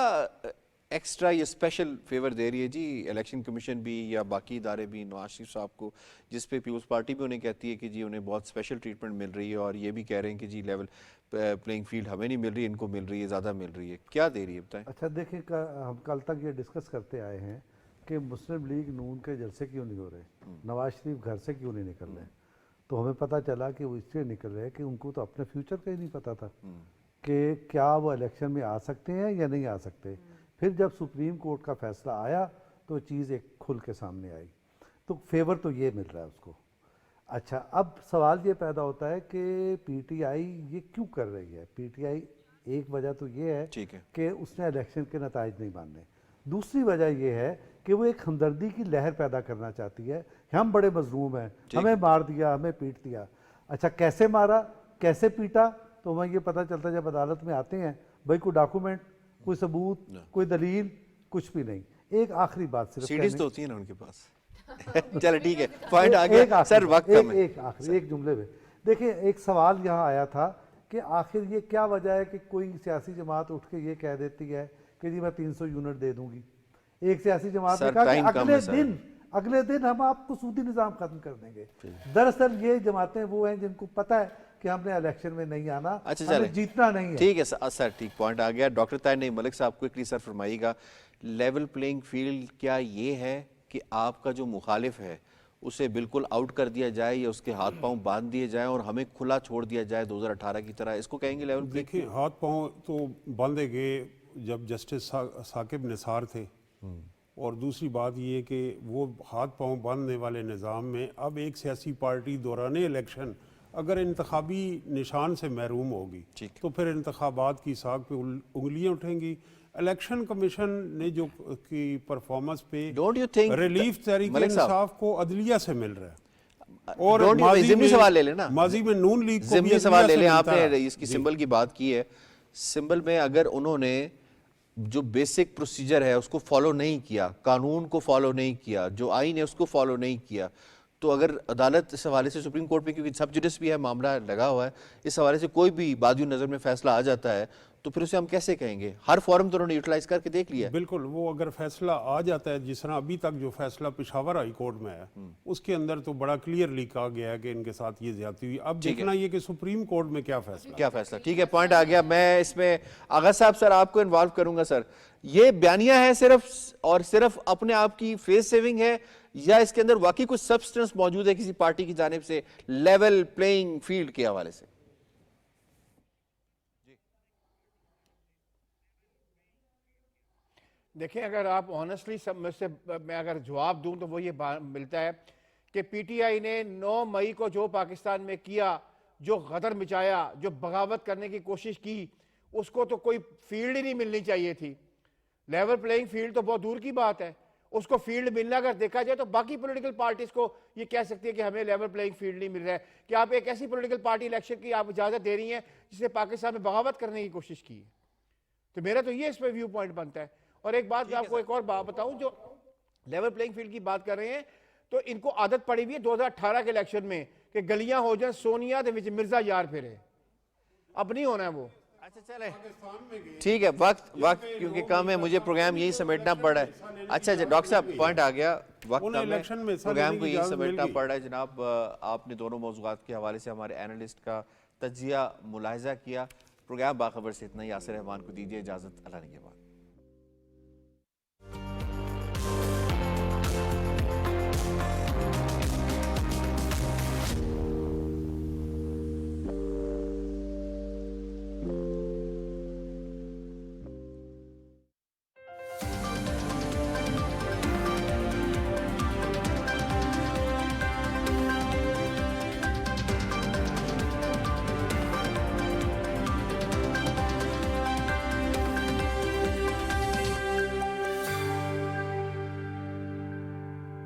एक्स्ट्रा ये स्पेशल फेवर दे रही है जी इलेक्शन कमीशन भी या बाकी इदारे भी नवाज शरीफ साहब को, जिस पे पीपल्स पार्टी भी उन्हें कहती है कि जी उन्हें बहुत स्पेशल ट्रीटमेंट मिल रही है, और ये भी कह रहे हैं कि जी लेवल प्लेइंग फील्ड हमें नहीं मिल रही, इनको मिल रही है, ज़्यादा मिल रही है, क्या दे रही है बताएं? अच्छा देखिए, हम कल तक ये डिस्कस करते आए हैं कि मुस्लिम लीग नून के जलसे क्यों नहीं हो रहे, नवाज शरीफ घर से क्यों नहीं निकल रहे। तो हमें पता चला कि वो इसलिए निकल रहे हैं कि उनको तो अपने फ्यूचर का ही नहीं पता था कि क्या वो इलेक्शन में आ सकते हैं या नहीं आ सकते। फिर जब सुप्रीम कोर्ट का फैसला आया तो चीज़ एक खुल के सामने आई, तो फेवर तो ये मिल रहा है उसको। अच्छा, अब सवाल ये पैदा होता है कि पीटीआई ये क्यों कर रही है। पीटीआई एक वजह तो ये है कि उसने इलेक्शन के नताइज नहीं मानने, दूसरी वजह ये है कि वो एक हमदर्दी की लहर पैदा करना चाहती है। हम बड़े मजलूम हैं, हमें मार दिया, हमें पीट दिया। अच्छा, कैसे मारा, कैसे पीटा, तो हमें ये पता चलता है जब अदालत में आते हैं, भाई कोई डॉक्यूमेंट, कोई सबूत, कोई दलील, कुछ भी नहीं। एक आखिरी बात सिर्फ सीडीज तो होती है ना उनके पास। चलो ठीक है, पॉइंट आ गया सर, वक्त कम है। एक जुमले में देखिए, एक सवाल यहाँ आया था कि आखिर ये क्या वजह है कि कोई सियासी जमात उठ के ये कह देती है कि जी मैं 300 यूनिट दे दूंगी। एक सियासी जमात ने कहा कि अगले दिन हम आपको सूदी निज़ाम खत्म कर देंगे। दरअसल ये जमातें वो हैं जिनको पता है कि हमने इलेक्शन में नहीं आना, हमें जीतना नहीं है। ठीक है सर, ठीक पॉइंट आ गया। डॉक्टर ताहिर नईम मलिक साहब, क्विकली सर फरमाइएगा, लेवल प्लेइंग फील्ड क्या ये है कि आपका जो मुखालिफ है उसे बिल्कुल आउट कर दिया जाए या उसके हाथ पांव बांध दिए जाए और हमें खुला छोड़ दिया जाए 2018 की तरह, इसको कहेंगे लेवल प्लेइंग? देखिए, हाथ पांव तो बांधे गए जब जस्टिस साकिब निसार थे, और दूसरी बात ये कि वो हाथ पांव बांधने वाले निज़ाम में अब एक सियासी पार्टी दौरान इलेक्शन अगर इंतखाबी निशान से महरूम होगी तो फिर इंतखाबात की साख पे उंगलियां उठेंगी। इलेक्शन कमीशन ने जो की परफॉर्मेंस पे रिलीफ तहरीक इंसाफ को अदलिया से मिल रहा है, और सवाल ले लेना, माजी में नून लीग को भी सवाल ले लें। आपने इसकी सिंबल की बात की है, सिंबल में अगर उन्होंने जो बेसिक प्रोसीजर है उसको फॉलो नहीं किया, कानून को फॉलो नहीं किया, जो आईन है उसको फॉलो नहीं किया, तो अगर अदालत इस हवाले से सुप्रीम कोर्ट में, क्योंकि सब जुडिस भी है, मामला लगा हुआ है, इस हवाले से कोई भी बादी नज़र में फैसला आ जाता है तो फिर उसे हम कैसे कहेंगे? हर फॉरम तो उन्होंने यूटिलाइज करके देख लिया। बिल्कुल, वो अगर फैसला आ जाता है, जिस तरह अभी तक जो फैसला पेशावर हाई कोर्ट में है उसके अंदर तो बड़ा क्लियरली कहा गया है कि इनके साथ ये ज्यादती हुई। अब देखना ये कि सुप्रीम कोर्ट में क्या फैसला। ठीक है, पॉइंट आ गया। मैं इसमें आगा साहब सर आपको इन्वॉल्व करूंगा। सर, ये बयानिया है सिर्फ और सिर्फ अपने आप की फेस सेविंग है या इसके अंदर वाकई कुछ सब्सटेंस मौजूद है किसी पार्टी की जानिब से लेवल प्लेइंग फील्ड के हवाले से? देखिए, अगर आप ऑनेस्टली सब मुझसे मैं अगर जवाब दूं तो वो ये मिलता है कि पीटीआई ने 9 मई को जो पाकिस्तान में किया, जो गदर मचाया, जो बगावत करने की कोशिश की, उसको तो कोई फील्ड ही नहीं मिलनी चाहिए थी। लेवल प्लेइंग फील्ड तो बहुत दूर की बात है, उसको फील्ड मिलना अगर देखा जाए तो बाकी पॉलिटिकल पार्टीज को ये कह सकती है कि हमें लेवल प्लेइंग फील्ड नहीं मिल रहा है। कि आप एक ऐसी पॉलिटिकल पार्टी इलेक्शन की आप इजाजत दे रही हैं जिसने पाकिस्तान में बगावत करने की कोशिश की है। तो मेरा तो ये इस पर व्यू पॉइंट बनता है। और एक बात मैं आपको एक और बात बताऊं, जो लेवल प्लेइंग फील्ड की बात कर रहे हैं तो इनको आदत पड़ी हुई है 2018 के इलेक्शन में कि गलियां हो जाए सोनिया दे विच मिर्जा यार फिरे, अब नहीं होना है वो। अच्छा चले, ठीक है, वक्त क्योंकि कम है, मुझे प्रोग्राम यही समेटना पड़ा है। अच्छा डॉक्टर साहब, पॉइंट आ गया, वक्त कम है, प्रोग्राम को यही समेटना पड़ा है। जनाब, आपने दोनों मौज़ूआत के हवाले से हमारे एनालिस्ट का तज्जिया मुलाहिजा किया। प्रोग्राम बाखबर से इतना ही। यासिर रहमान को दीजिए इजाज़त, अल्लाह ने के बाद।